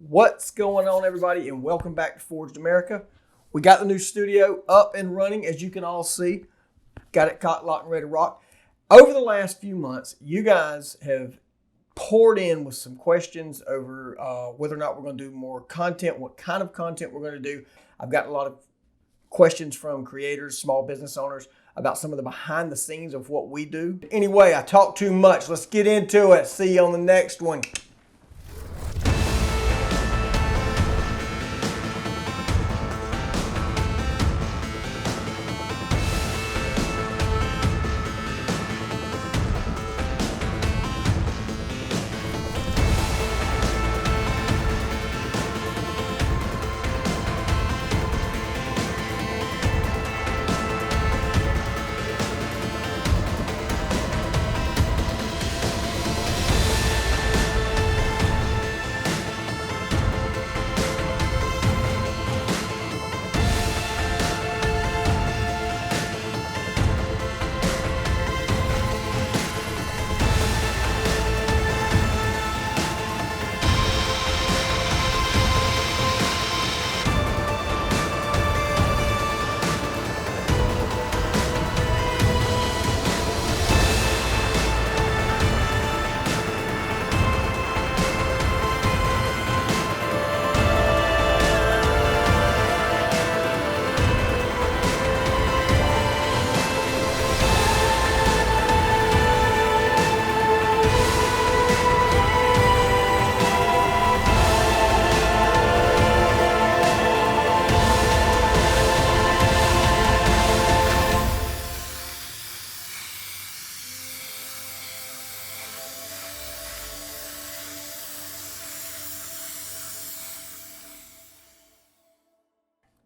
What's going on, everybody, and welcome back to Forj'd America. We got the new studio up and running, as you can all see. Got it cocked, locked, and ready to rock. Over the last few months, you guys have poured in with some questions over whether or not we're going to do more content, what kind of content we're going to do. I've gotten a lot of questions from creators, small business owners, about some of the behind the scenes of what we do. Anyway, I talked too much. Let's get into it. See you on the next one.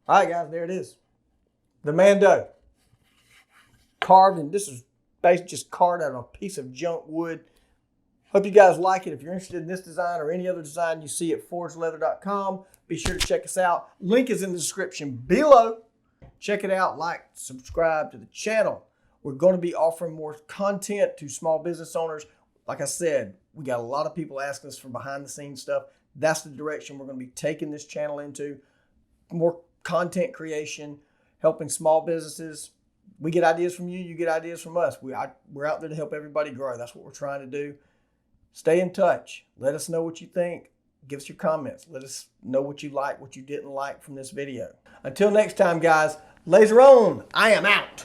All right, guys, there it is. The Mando. Carved, and this is basically just carved out of a piece of junk wood. Hope you guys like it. If you're interested in this design or any other design you see at forjleather.com, be sure to check us out. Link is in the description below. Check it out, like, subscribe to the channel. We're going to be offering more content to small business owners. Like I said, we got a lot of people asking us for behind the scenes stuff. That's the direction we're going to be taking this channel into. More content creation, helping small businesses. We get ideas from you, you get ideas from us. We're out there to help everybody grow. That's what we're trying to do. Stay in touch. Let us know what you think. Give us your comments. Let us know what you like, what you didn't like from this video. Until next time, guys, laser on. I am out.